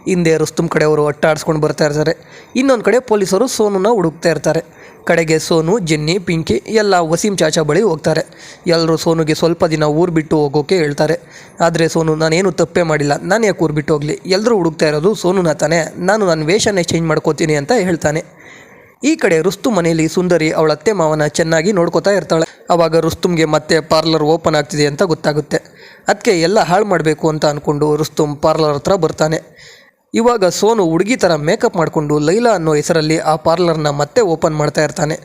ಹಿಂದೆ ರುಸ್ತುಮ್ ಕಡೆಯವರು ಅಟ್ಟಾಡಿಸ್ಕೊಂಡು ಬರ್ತಾ ಇರ್ತಾರೆ. ಇನ್ನೊಂದು ಕಡೆ ಪೊಲೀಸರು ಸೋನುನ ಹುಡುಕ್ತಾ ಇರ್ತಾರೆ. ಕಡೆಗೆ ಸೋನು, ಜೆನ್ನಿ, ಪಿಂಕಿ ಎಲ್ಲ ವಸೀಂ ಚಾಚಾ ಬಳಿ ಹೋಗ್ತಾರೆ. ಎಲ್ಲರೂ ಸೋನುಗೆ ಸ್ವಲ್ಪ ದಿನ ಊರು ಬಿಟ್ಟು ಹೋಗೋಕೆ ಹೇಳ್ತಾರೆ. ಆದರೆ ಸೋನು, ನಾನೇನು ತಪ್ಪೇ ಮಾಡಿಲ್ಲ, ನಾನು ಯಾಕೆ ಊರು ಬಿಟ್ಟು ಹೋಗಲಿ, ಎಲ್ಲರೂ ಹುಡುಕ್ತಾ ಇರೋದು ಸೋನುನ ತಾನೆ, ನಾನು ನನ್ನ ವೇಷನೇ ಚೇಂಜ್ ಮಾಡ್ಕೋತೀನಿ ಅಂತ ಹೇಳ್ತಾನೆ. ಈ ಕಡೆ ರುಸ್ತುಮ್ ಮನೆಯಲ್ಲಿ ಸುಂದರಿ ಅವಳ ಅತ್ತೆ ಮಾವನ ಚೆನ್ನಾಗಿ ನೋಡ್ಕೋತಾ ಇರ್ತಾಳೆ. ಆವಾಗ ರುಸ್ತುಮ್ಗೆ ಮತ್ತೆ ಪಾರ್ಲರ್ ಓಪನ್ ಆಗ್ತಿದೆ ಅಂತ ಗೊತ್ತಾಗುತ್ತೆ. ಅದಕ್ಕೆ ಎಲ್ಲ ಹಾಳು ಮಾಡಬೇಕು ಅಂತ ಅಂದ್ಕೊಂಡು ರುಸ್ತುಮ್ ಪಾರ್ಲರ್ ಹತ್ರ ಬರ್ತಾನೆ. ಇವಾಗ ಸೋನು ಹುಡುಗಿ ಥರ ಮೇಕಪ್ ಮಾಡಿಕೊಂಡು ಲೈಲಾ ಅನ್ನೋ ಹೆಸರಲ್ಲಿ ಆ ಪಾರ್ಲರ್ನ ಮತ್ತೆ ಓಪನ್ ಮಾಡ್ತಾ ಇರ್ತಾನೆ.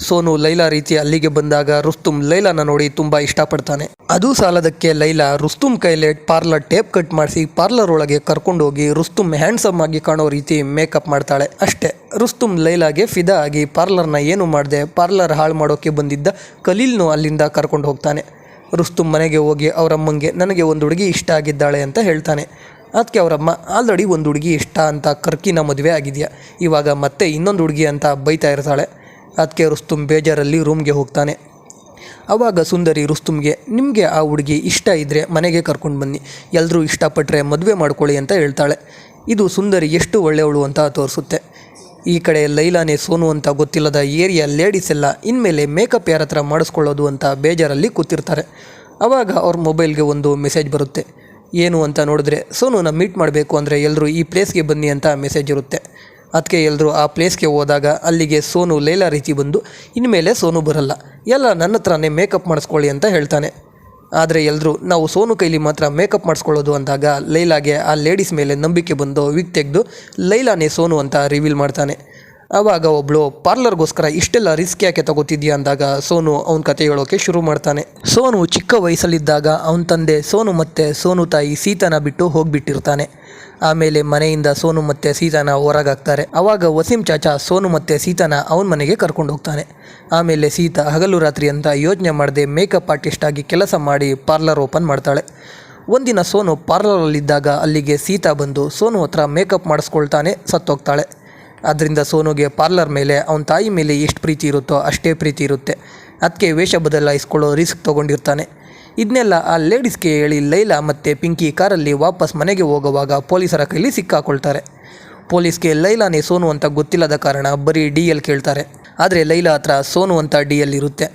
ಸೋನು ಲೈಲಾ ರೀತಿ ಅಲ್ಲಿಗೆ ಬಂದಾಗ ರುಸ್ತುಮ್ ಲೈಲಾನ ನೋಡಿ ತುಂಬ ಇಷ್ಟಪಡ್ತಾನೆ. ಅದು ಸಾಲದಕ್ಕೆ ಲೈಲಾ ರುಸ್ತುಮ್ ಕೈಲೇ ಪಾರ್ಲರ್ ಟೇಪ್ ಕಟ್ ಮಾಡಿಸಿ ಪಾರ್ಲರ್ ಒಳಗೆ ಕರ್ಕೊಂಡೋಗಿ ರುಸ್ತುಮ್ ಹ್ಯಾಂಡ್ಸಮ್ ಆಗಿ ಕಾಣೋ ರೀತಿ ಮೇಕಪ್ ಮಾಡ್ತಾಳೆ. ಅಷ್ಟೇ, ರುಸ್ತುಮ್ ಲೈಲಾಗೆ ಫಿದಾ ಆಗಿ ಪಾರ್ಲರ್ನ ಏನು ಮಾಡಿದೆ, ಪಾರ್ಲರ್ ಹಾಳು ಮಾಡೋಕ್ಕೆ ಬಂದಿದ್ದ ಖಲೀಲ್ನು ಅಲ್ಲಿಂದ ಕರ್ಕೊಂಡು ಹೋಗ್ತಾನೆ. ರುಸ್ತುಮ್ ಮನೆಗೆ ಹೋಗಿ ಅವರಮ್ಮಂಗೆ ನನಗೆ ಒಂದು ಹುಡುಗಿ ಇಷ್ಟ ಆಗಿದ್ದಾಳೆ ಅಂತ ಹೇಳ್ತಾನೆ. ಅದಕ್ಕೆ ಅವರಮ್ಮ, ಆಲ್ರೆಡಿ ಒಂದು ಹುಡುಗಿ ಇಷ್ಟ ಅಂತ ಕರ್ಕಿನ ಮದುವೆ ಆಗಿದೆಯಾ, ಇವಾಗ ಮತ್ತೆ ಇನ್ನೊಂದು ಹುಡುಗಿ ಅಂತ ಬೈತಾ ಇರ್ತಾಳೆ. ಅದಕ್ಕೆ ರುಸ್ತುಮ್ ಬೇಜಾರಲ್ಲಿ ರೂಮ್ಗೆ ಹೋಗ್ತಾನೆ. ಆವಾಗ ಸುಂದರಿ ರುಸ್ತುಮ್ಗೆ, ನಿಮಗೆ ಆ ಹುಡುಗಿ ಇಷ್ಟ ಇದ್ದರೆ ಮನೆಗೆ ಕರ್ಕೊಂಡು ಬನ್ನಿ, ಎಲ್ಲರೂ ಇಷ್ಟಪಟ್ಟರೆ ಮದುವೆ ಮಾಡ್ಕೊಳ್ಳಿ ಅಂತ ಹೇಳ್ತಾಳೆ. ಇದು ಸುಂದರಿ ಎಷ್ಟು ಒಳ್ಳೆಯವಳು ಅಂತ ತೋರಿಸುತ್ತೆ. ಈ ಕಡೆ ಲೈಲಾನೇ ಸೋನು ಅಂತ ಗೊತ್ತಿಲ್ಲದ ಏರಿಯಾ ಲೇಡೀಸ್ ಎಲ್ಲ ಇನ್ಮೇಲೆ ಮೇಕಪ್ ಯಾರ ಹತ್ರ ಮಾಡಿಸ್ಕೊಳ್ಳೋದು ಅಂತ ಬೇಜಾರಲ್ಲಿ ಕೂತಿರ್ತಾರೆ. ಆವಾಗ ಅವ್ರ ಮೊಬೈಲ್ಗೆ ಒಂದು ಮೆಸೇಜ್ ಬರುತ್ತೆ. ಏನು ಅಂತ ನೋಡಿದ್ರೆ, ಸೋನುನ ಮೀಟ್ ಮಾಡಬೇಕು ಅಂದರೆ ಎಲ್ಲರೂ ಈ ಪ್ಲೇಸ್ಗೆ ಬನ್ನಿ ಅಂತ ಮೆಸೇಜ್ ಇರುತ್ತೆ. ಅದಕ್ಕೆ ಎಲ್ಲರೂ ಆ ಪ್ಲೇಸ್ಗೆ ಹೋದಾಗ ಅಲ್ಲಿಗೆ ಸೋನು ಲೈಲಾ ರೀತಿ ಬಂದು, ಇನ್ಮೇಲೆ ಸೋನು ಬರಲ್ಲ, ಎಲ್ಲ ನನ್ನ ಹತ್ರನೇ ಮೇಕಪ್ ಮಾಡಿಸ್ಕೊಳ್ಳಿ ಅಂತ ಹೇಳ್ತಾನೆ. ಆದರೆ ಎಲ್ಲರೂ ನಾವು ಸೋನು ಕೈಲಿ ಮಾತ್ರ ಮೇಕಪ್ ಮಾಡಿಸ್ಕೊಳ್ಳೋದು ಅಂದಾಗ ಲೈಲಾಗೆ ಆ ಲೇಡೀಸ್ ಮೇಲೆ ನಂಬಿಕೆ ಬಂದು ವಿಗ್ ತೆಗೆದು ಲೈಲಾನೇ ಸೋನು ಅಂತ ರಿವೀಲ್ ಮಾಡ್ತಾನೆ. ಆವಾಗ ಒಬ್ಬಳು ಪಾರ್ಲರ್ಗೋಸ್ಕರ ಇಷ್ಟೆಲ್ಲ ರಿಸ್ಕ್ ಯಾಕೆ ತಗೋತಿದ್ಯಾ ಅಂದಾಗ ಸೋನು ಅವನ ಕತೆ ಹೇಳೋಕೆ ಶುರು ಮಾಡ್ತಾನೆ. ಸೋನು ಚಿಕ್ಕ ವಯಸ್ಸಲ್ಲಿದ್ದಾಗ ಅವನ ತಂದೆ ಸೋನು ಮತ್ತು ಸೋನು ತಾಯಿ ಸೀತಾನ ಬಿಟ್ಟು ಹೋಗಿಬಿಟ್ಟಿರ್ತಾನೆ. ಆಮೇಲೆ ಮನೆಯಿಂದ ಸೋನು ಮತ್ತು ಸೀತಾನ ಹೊರಗಾಗ್ತಾರೆ. ಆವಾಗ ವಸೀಂ ಚಾಚಾ ಸೋನು ಮತ್ತು ಸೀತಾನ ಅವನ ಮನೆಗೆ ಕರ್ಕೊಂಡು ಹೋಗ್ತಾನೆ. ಆಮೇಲೆ ಸೀತಾ ಹಗಲು ರಾತ್ರಿ ಅಂತ ಯೋಚನೆ ಮಾಡದೆ ಮೇಕಪ್ ಆರ್ಟಿಸ್ಟ್ ಆಗಿ ಕೆಲಸ ಮಾಡಿ ಪಾರ್ಲರ್ ಓಪನ್ ಮಾಡ್ತಾಳೆ. ಒಂದಿನ ಸೋನು ಪಾರ್ಲರಲ್ಲಿದ್ದಾಗ ಅಲ್ಲಿಗೆ ಸೀತಾ ಬಂದು ಸೋನು ಹತ್ರ ಮೇಕಪ್ ಮಾಡಿಸ್ಕೊಳ್ತಾನೆ ಸತ್ತೋಗ್ತಾಳೆ. ಆದ್ದರಿಂದ ಸೋನುಗೆ ಪಾರ್ಲರ್ ಮೇಲೆ ಅವನ ತಾಯಿ ಮೇಲೆ ಎಷ್ಟು ಪ್ರೀತಿ ಇರುತ್ತೋ ಅಷ್ಟೇ ಪ್ರೀತಿ ಇರುತ್ತೆ. ಅದಕ್ಕೆ ವೇಷ ಬದಲಾಯಿಸ್ಕೊಳ್ಳೋ ರಿಸ್ಕ್ ತೊಗೊಂಡಿರ್ತಾನೆ. ಇದನ್ನೆಲ್ಲ ಆ ಲೇಡೀಸ್ಗೆ ಹೇಳಿ ಲೈಲಾ ಮತ್ತು ಪಿಂಕಿ ಕಾರಲ್ಲಿ ವಾಪಸ್ ಮನೆಗೆ ಹೋಗುವಾಗ ಪೊಲೀಸರ ಕೈಲಿ ಸಿಕ್ಕಾಕೊಳ್ತಾರೆ. ಪೊಲೀಸ್ಗೆ ಲೈಲಾನೇ ಸೋನು ಅಂತ ಗೊತ್ತಿಲ್ಲದ ಕಾರಣ ಬರೀ DL ಕೇಳ್ತಾರೆ. ಆದರೆ ಲೈಲಾ ಹತ್ರ ಸೋನು ಅಂತ DL ಇರುತ್ತೆ.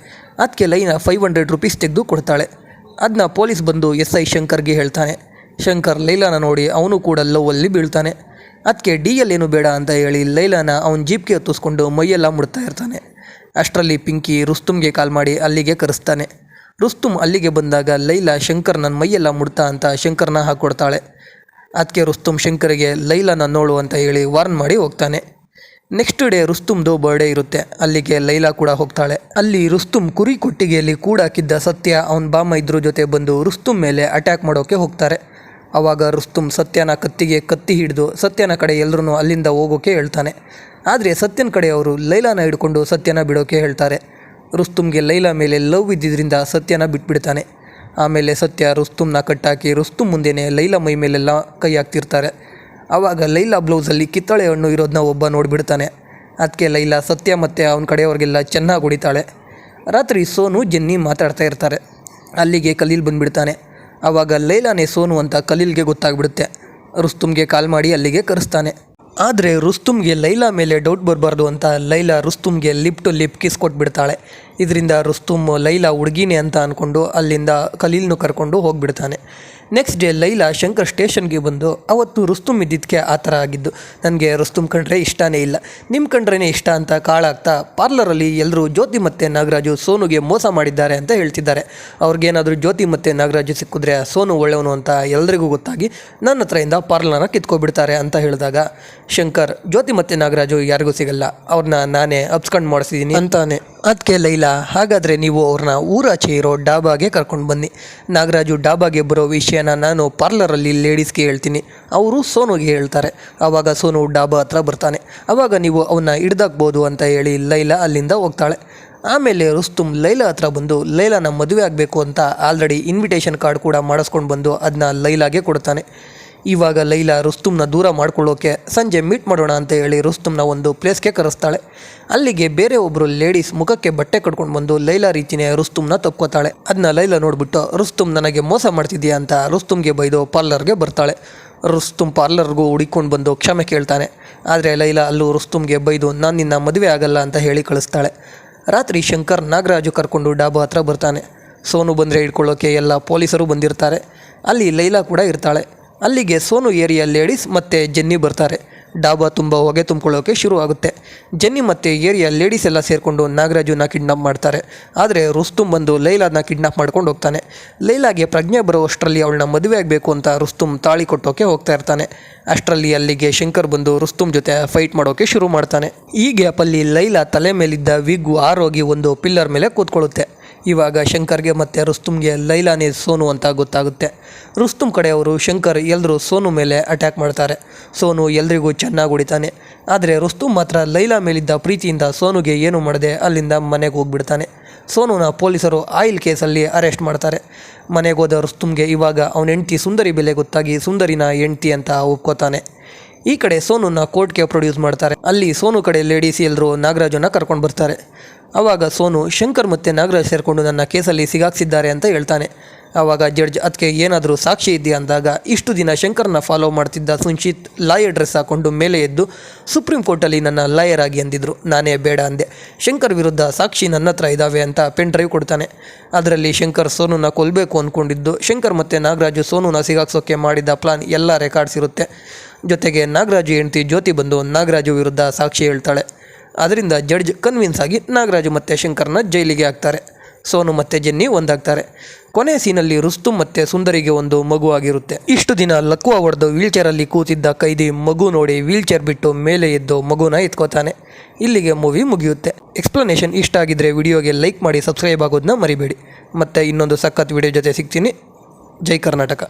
ಅದಕ್ಕೆ ಲೈಲಾ 500 ರೂಪೀಸ್ ತೆಗೆದು ಕೊಡ್ತಾಳೆ. ಅದನ್ನ ಪೊಲೀಸ್ ಬಂದು SI ಶಂಕರ್ಗೆ ಹೇಳ್ತಾನೆ. ಶಂಕರ್ ಲೈಲಾನ ನೋಡಿ ಅವನು ಕೂಡ ಲವ್ವಲ್ಲಿ ಬೀಳ್ತಾನೆ. ಅದಕ್ಕೆ DL ಏನು ಬೇಡ ಅಂತ ಹೇಳಿ ಲೈಲಾನ ಅವನ ಜೀಪ್ಗೆ ಹತ್ತಿಸ್ಕೊಂಡು ಮೈಯೆಲ್ಲ ಮುಡ್ತಾ ಇರ್ತಾನೆ. ಅಷ್ಟರಲ್ಲಿ ಪಿಂಕಿ ರುಸ್ತುಮ್ಗೆ ಕಾಲ್ ಮಾಡಿ ಅಲ್ಲಿಗೆ ಕರೆಸ್ತಾನೆ. ರುಸ್ತುಮ್ ಅಲ್ಲಿಗೆ ಬಂದಾಗ ಲೈಲಾ ಶಂಕರ್ ನನ್ನ ಮೈಯೆಲ್ಲ ಮುಡ್ತಾ ಅಂತ ಶಂಕರ್ನ ಹಾಕ್ಕೊಡ್ತಾಳೆ. ಅದಕ್ಕೆ ರುಸ್ತುಮ್ ಶಂಕರ್ಗೆ ಲೈಲಾನ ನೋಡು ಅಂತ ಹೇಳಿ ವಾರ್ನ್ ಮಾಡಿ ಹೋಗ್ತಾನೆ. ನೆಕ್ಸ್ಟ್ ಡೇ ರುಸ್ತುಮ್ದು ಬರ್ಡೇ ಇರುತ್ತೆ. ಅಲ್ಲಿಗೆ ಲೈಲಾ ಕೂಡ ಹೋಗ್ತಾಳೆ. ಅಲ್ಲಿ ರುಸ್ತುಮ್ ಕುರಿ ಕೊಟ್ಟಿಗೆಯಲ್ಲಿ ಕೂಡಾಕಿದ್ದ ಸತ್ಯ ಅವನ ಬಾಮ ಇದ್ರ ಜೊತೆ ಬಂದು ರುಸ್ತುಮ್ ಮೇಲೆ ಅಟ್ಯಾಕ್ ಮಾಡೋಕ್ಕೆ ಹೋಗ್ತಾರೆ. ಆವಾಗ ರುಸ್ತುಮ್ ಸತ್ಯನ ಕತ್ತಿಗೆ ಕತ್ತಿ ಹಿಡಿದು ಸತ್ಯನ ಕಡೆ ಎಲ್ಲರೂ ಅಲ್ಲಿಂದ ಹೋಗೋಕೆ ಹೇಳ್ತಾನೆ. ಆದರೆ ಸತ್ಯನ ಕಡೆ ಅವರು ಲೈಲಾನ ಹಿಡ್ಕೊಂಡು ಸತ್ಯನ ಬಿಡೋಕೆ ಹೇಳ್ತಾರೆ. ರುಸ್ತುಮ್ಗೆ ಲೈಲಾ ಮೇಲೆ ಲವ್ ಇದ್ದಿದ್ದರಿಂದ ಸತ್ಯನ ಬಿಟ್ಬಿಡ್ತಾನೆ. ಆಮೇಲೆ ಸತ್ಯ ರುಸ್ತುಮ್ನ ಕಟ್ಟಾಕಿ ರುಸ್ತುಮ್ ಮುಂದೆನೇ ಲೈಲಾ ಮೈ ಮೇಲೆಲ್ಲ ಕೈ ಹಾಕ್ತಿರ್ತಾರೆ. ಆವಾಗ ಲೈಲಾ ಬ್ಲೌಸಲ್ಲಿ ಕಿತ್ತಳೆ ಹಣ್ಣು ಇರೋದನ್ನ ಒಬ್ಬ ನೋಡಿಬಿಡ್ತಾನೆ. ಅದಕ್ಕೆ ಲೈಲಾ ಸತ್ಯ ಮತ್ತು ಅವನ ಕಡೆಯವ್ರಿಗೆಲ್ಲ ಚೆನ್ನಾಗಿ ಹೊಡಿತಾಳೆ. ರಾತ್ರಿ ಸೋನು ಜೆನ್ನಿ ಮಾತಾಡ್ತಾ ಇರ್ತಾರೆ. ಅಲ್ಲಿಗೆ ಖಲೀಲ್ ಬಂದುಬಿಡ್ತಾನೆ. ಆವಾಗ ಲೈಲಾನೇ ಸೋನು ಅಂತ ಖಲೀಲ್ಗೆ ಗೊತ್ತಾಗ್ಬಿಡುತ್ತೆ. ರುಸ್ತುಮ್ಗೆ ಕಾಲ್ ಮಾಡಿ ಅಲ್ಲಿಗೆ ಕರೆಸ್ತಾನೆ. ಆದರೆ ರುಸ್ತುಮ್ಗೆ ಲೈಲಾ ಮೇಲೆ ಡೌಟ್ ಬರಬಾರ್ದು ಅಂತ ಲೈಲಾ ರುಸ್ತುಮ್ಗೆ ಲಿಪ್ ಟು ಲಿಪ್ ಕಿಸ್ ಕೊಟ್ಬಿಡ್ತಾಳೆ. ಇದರಿಂದ ರುಸ್ತುಮ್ ಲೈಲಾ ಹುಡುಗಿನೇ ಅಂತ ಅಂದ್ಕೊಂಡು ಅಲ್ಲಿಂದ ಖಲೀಲ್ನು ಕರ್ಕೊಂಡು ಹೋಗಿಬಿಡ್ತಾನೆ. ನೆಕ್ಸ್ಟ್ ಡೇ ಲೈಲಾ ಶಂಕರ್ ಸ್ಟೇಷನ್ಗೆ ಬಂದು ಅವತ್ತು ರುಸ್ತುಮ್ ಇದ್ದಿದ್ದಕ್ಕೆ ಆ ಥರ ಆಗಿದ್ದು, ನನಗೆ ರುಸ್ತುಮ್ ಕಂಡ್ರೆ ಇಷ್ಟನೇ ಇಲ್ಲ, ನಿಮ್ಮ ಕಂಡ್ರೇ ಇಷ್ಟ ಅಂತ ಕಾಳಾಗ್ತಾ ಪಾರ್ಲರಲ್ಲಿ ಎಲ್ಲರೂ ಜ್ಯೋತಿ ಮತ್ತು ನಾಗರಾಜು ಸೋನುಗೆ ಮೋಸ ಮಾಡಿದ್ದಾರೆ ಅಂತ ಹೇಳ್ತಿದ್ದಾರೆ. ಅವ್ರಿಗೇನಾದರೂ ಜ್ಯೋತಿ ಮತ್ತು ನಾಗರಾಜು ಸಿಕ್ಕಿದ್ರೆ ಸೋನು ಒಳ್ಳೆಯವನು ಅಂತ ಎಲ್ರಿಗೂ ಗೊತ್ತಾಗಿ ನನ್ನ ಹತ್ರದಿಂದ ಪಾರ್ಲರ್ನ ಕಿತ್ಕೊಬಿಡ್ತಾರೆ ಅಂತ ಹೇಳಿದಾಗ ಶಂಕರ್, ಜ್ಯೋತಿ ಮತ್ತು ನಾಗರಾಜು ಯಾರಿಗೂ ಸಿಗಲ್ಲ, ಅವ್ರನ್ನ ನಾನೇ ಅಪ್ಸ್ಕೊಂಡು ಮಾಡಿಸಿದ್ದೀನಿ ಅಂತಾನೆ. ಅದಕ್ಕೆ ಲೈಲಾ, ಹಾಗಾದರೆ ನೀವು ಅವ್ರನ್ನ ಊರಾಚೆ ಇರೋ ಡಾಬಾಗೆ ಕರ್ಕೊಂಡು ಬನ್ನಿ, ನಾಗರಾಜು ಡಾಬಾಗೆ ಬರೋ ವಿಷಯನ ನಾನು ಪಾರ್ಲರಲ್ಲಿ ಲೇಡೀಸ್ಗೆ ಹೇಳ್ತೀನಿ, ಅವರು ಸೋನುಗೆ ಹೇಳ್ತಾರೆ. ಆವಾಗ ಸೋನು ಡಾಬಾ ಹತ್ರ ಬರ್ತಾನೆ. ಆವಾಗ ನೀವು ಅವನ್ನ ಹಿಡ್ದಾಕ್ಬೋದು ಅಂತ ಹೇಳಿ ಲೈಲಾ ಅಲ್ಲಿಂದ ಹೋಗ್ತಾಳೆ. ಆಮೇಲೆ ರುಸ್ತುಮ್ ಲೈಲಾ ಹತ್ರ ಬಂದು ಲೈಲಾನ ಮದುವೆ ಆಗಬೇಕು ಅಂತ ಆಲ್ರೆಡಿ ಇನ್ವಿಟೇಷನ್ ಕಾರ್ಡ್ ಕೂಡ ಮಾಡಿಸ್ಕೊಂಡು ಬಂದು ಅದನ್ನ ಲೈಲಾಗೆ ಕೊಡ್ತಾನೆ. ಇವಾಗ ಲೈಲಾ ರುಸ್ತುಮ್ನ ದೂರ ಮಾಡ್ಕೊಳ್ಳೋಕೆ ಸಂಜೆ ಮೀಟ್ ಮಾಡೋಣ ಅಂತ ಹೇಳಿ ರುಸ್ತುಮ್ನ ಒಂದು ಪ್ಲೇಸ್ಗೆ ಕರೆಸ್ತಾಳೆ. ಅಲ್ಲಿಗೆ ಬೇರೆ ಒಬ್ಬರು ಲೇಡೀಸ್ ಮುಖಕ್ಕೆ ಬಟ್ಟೆ ಕಟ್ಕೊಂಡು ಬಂದು ಲೈಲಾ ರೀತಿಯೇ ರುಸ್ತುಮ್ನ ತಪ್ಕೋತಾಳೆ. ಅದನ್ನ ಲೈಲಾ ನೋಡ್ಬಿಟ್ಟು ರುಸ್ತುಮ್ ನನಗೆ ಮೋಸ ಮಾಡ್ತಿದ್ಯಾ ಅಂತ ರುಸ್ತುಮ್ಗೆ ಬೈದು ಪಾರ್ಲರ್ಗೆ ಬರ್ತಾಳೆ. ರುಸ್ತುಮ್ ಪಾರ್ಲರ್ಗೂ ಹುಡುಕೊಂಡು ಬಂದು ಕ್ಷಮೆ ಕೇಳ್ತಾನೆ. ಆದರೆ ಲೈಲಾ ಅಲ್ಲೂ ರುಸ್ತುಮ್ಗೆ ಬೈದು ನಾನು ನಿನ್ನ ಮದುವೆ ಆಗಲ್ಲ ಅಂತ ಹೇಳಿ ಕಳಿಸ್ತಾಳೆ. ರಾತ್ರಿ ಶಂಕರ್ ನಾಗರಾಜು ಕರ್ಕೊಂಡು ಡಾಬಾ ಹತ್ರ ಬರ್ತಾನೆ. ಸೋನು ಬಂದರೆ ಹಿಡ್ಕೊಳ್ಳೋಕೆ ಎಲ್ಲ ಪೊಲೀಸರು ಬಂದಿರ್ತಾರೆ. ಅಲ್ಲಿ ಲೈಲಾ ಕೂಡ ಇರ್ತಾಳೆ. ಅಲ್ಲಿಗೆ ಸೋನು ಏರಿಯಾ ಲೇಡೀಸ್ ಮತ್ತು ಜೆನ್ನಿ ಬರ್ತಾರೆ. ಡಾಬಾ ತುಂಬ ಹೊಗೆ ತುಂಬಿಕೊಳ್ಳೋಕೆ ಶುರು ಆಗುತ್ತೆ. ಜೆನ್ನಿ ಮತ್ತು ಏರಿಯಾ ಲೇಡೀಸ್ ಎಲ್ಲ ಸೇರಿಕೊಂಡು ನಾಗರಾಜುನ ಕಿಡ್ನಾಪ್ ಮಾಡ್ತಾರೆ. ಆದರೆ ರುಸ್ತುಮ್ ಬಂದು ಲೈಲಾನ ಕಿಡ್ನಾಪ್ ಮಾಡ್ಕೊಂಡು ಹೋಗ್ತಾನೆ. ಲೈಲಾಗೆ ಪ್ರಜ್ಞೆ ಬರೋಷ್ಟರಲ್ಲಿ ಅವಳನ್ನ ಮದುವೆ ಆಗಬೇಕು ಅಂತ ರುಸ್ತುಮ್ ತಾಳಿ ಕೊಟ್ಟೋಕೆ ಹೋಗ್ತಾ ಇರ್ತಾನೆ. ಅಷ್ಟರಲ್ಲಿ ಅಲ್ಲಿಗೆ ಶಂಕರ್ ಬಂದು ರುಸ್ತುಮ್ ಜೊತೆ ಫೈಟ್ ಮಾಡೋಕೆ ಶುರು ಮಾಡ್ತಾನೆ. ಈ ಗ್ಯಾಪಲ್ಲಿ ಲೈಲಾ ತಲೆ ಮೇಲಿದ್ದ ವಿಗ್ಗು ಆರೋಗಿ ಒಂದು ಪಿಲ್ಲರ್ ಮೇಲೆ ಕೂತ್ಕೊಳ್ಳುತ್ತೆ. ಇವಾಗ ಶಂಕರ್ಗೆ ಮತ್ತು ರುಸ್ತುಮ್ಗೆ ಲೈಲಾನೇ ಸೋನು ಅಂತ ಗೊತ್ತಾಗುತ್ತೆ. ರುಸ್ತುಮ್ ಕಡೆಯವರು ಶಂಕರ್ ಎಲ್ಲರೂ ಸೋನು ಮೇಲೆ ಅಟ್ಯಾಕ್ ಮಾಡ್ತಾರೆ. ಸೋನು ಎಲ್ರಿಗೂ ಚೆನ್ನಾಗಿ ಹೊಡಿತಾನೆ. ಆದರೆ ರುಸ್ತುಮ್ ಮಾತ್ರ ಲೈಲಾ ಮೇಲಿದ್ದ ಪ್ರೀತಿಯಿಂದ ಸೋನುಗೆ ಏನು ಮಾಡದೆ ಅಲ್ಲಿಂದ ಮನೆಗೆ ಹೋಗ್ಬಿಡ್ತಾನೆ. ಸೋನುನ ಪೊಲೀಸರು ಆಯಿಲ್ ಕೇಸಲ್ಲಿ ಅರೆಸ್ಟ್ ಮಾಡ್ತಾರೆ. ಮನೆಗೆ ಹೋದ ರುಸ್ತುಮ್ಗೆ ಇವಾಗ ಅವನ ಹೆಂಡ್ತಿ ಸುಂದರಿ ಬೆಲೆ ಗೊತ್ತಾಗಿ ಸುಂದರಿನ ಹೆಂಡ್ತಿ ಅಂತ ಒಪ್ಕೋತಾನೆ. ಈ ಕಡೆ ಸೋನುನ ಕೋರ್ಟ್ಗೆ ಪ್ರೊಡ್ಯೂಸ್ ಮಾಡ್ತಾರೆ. ಅಲ್ಲಿ ಸೋನು ಕಡೆ ಲೇಡೀಸ್ ಎಲ್ಲರೂ ನಾಗರಾಜನ್ನ ಕರ್ಕೊಂಡು ಬರ್ತಾರೆ. ಆವಾಗ ಸೋನು ಶಂಕರ್ ಮತ್ತು ನಾಗರಾಜ್ ಸೇರಿಕೊಂಡು ನನ್ನ ಕೇಸಲ್ಲಿ ಸಿಗಾಕ್ಸಿದ್ದಾರೆ ಅಂತ ಹೇಳ್ತಾನೆ. ಆವಾಗ ಜಡ್ಜ್ ಅದಕ್ಕೆ ಏನಾದರೂ ಸಾಕ್ಷಿ ಇದೆಯಾ ಅಂದಾಗ ಇಷ್ಟು ದಿನ ಶಂಕರ್ನ ಫಾಲೋ ಮಾಡ್ತಿದ್ದ ಸುಂಚಿತ್ ಲಾಯರ್ ಡ್ರೆಸ್ ಹಾಕ್ಕೊಂಡು ಮೇಲೆ ಎದ್ದು ಸುಪ್ರೀಂ ಕೋರ್ಟಲ್ಲಿ ನನ್ನ ಲಾಯರ್ ಆಗಿ ಅಂದಿದ್ರು. ನಾನೇ ಬೇಡ ಅಂದೆ. ಶಂಕರ್ ವಿರುದ್ಧ ಸಾಕ್ಷಿ ನನ್ನ ಹತ್ರ ಇದ್ದಾವೆ ಅಂತ ಪೆನ್ ಡ್ರೈವ್ ಕೊಡ್ತಾನೆ. ಅದರಲ್ಲಿ ಶಂಕರ್ ಸೋನುನ ಕೊಲ್ಲಬೇಕು ಅಂದ್ಕೊಂಡಿದ್ದು, ಶಂಕರ್ ಮತ್ತು ನಾಗರಾಜು ಸೋನುನ ಸಿಗಾಕ್ಸೋಕ್ಕೆ ಮಾಡಿದ ಪ್ಲಾನ್ ಎಲ್ಲ ರೆಕಾರ್ಡ್ಸ್ ಇರುತ್ತೆ. ಜೊತೆಗೆ ನಾಗರಾಜು ಹೆಂಡ್ತಿ ಜ್ಯೋತಿ ಬಂದು ನಾಗರಾಜು ವಿರುದ್ಧ ಸಾಕ್ಷಿ ಹೇಳ್ತಾಳೆ. ಅದರಿಂದ ಜಡ್ಜ್ ಕನ್ವಿನ್ಸ್ ಆಗಿ ನಾಗರಾಜು ಮತ್ತು ಶಂಕರ್ನ ಜೈಲಿಗೆ ಹಾಕ್ತಾರೆ. ಸೋನು ಮತ್ತು ಜೆನ್ನಿ ಒಂದಾಗ್ತಾರೆ. ಕೊನೆ ಸೀನಲ್ಲಿ ರುಸ್ತುಮ್ ಮತ್ತು ಸುಂದರಿಗೆ ಒಂದು ಮಗು ಆಗಿರುತ್ತೆ. ಇಷ್ಟು ದಿನ ಲಕ್ವ ಹೊಡೆದು ವೀಲ್ಚೇರಲ್ಲಿ ಕೂತಿದ್ದ ಕೈದಿ ಮಗು ನೋಡಿ ವೀಲ್ಚೇರ್ ಬಿಟ್ಟು ಮೇಲೆ ಎದ್ದು ಮಗುನ ಎತ್ಕೋತಾನೆ. ಇಲ್ಲಿಗೆ ಮೂವಿ ಮುಗಿಯುತ್ತೆ. ಎಕ್ಸ್ಪ್ಲನೇಷನ್ ಇಷ್ಟ ಆಗಿದ್ರೆ ವಿಡಿಯೋಗೆ ಲೈಕ್ ಮಾಡಿ, ಸಬ್ಸ್ಕ್ರೈಬ್ ಆಗೋದನ್ನ ಮರಿಬೇಡಿ. ಮತ್ತು ಇನ್ನೊಂದು ಸಖತ್ ವಿಡಿಯೋ ಜೊತೆ ಸಿಗ್ತೀನಿ. ಜೈ ಕರ್ನಾಟಕ.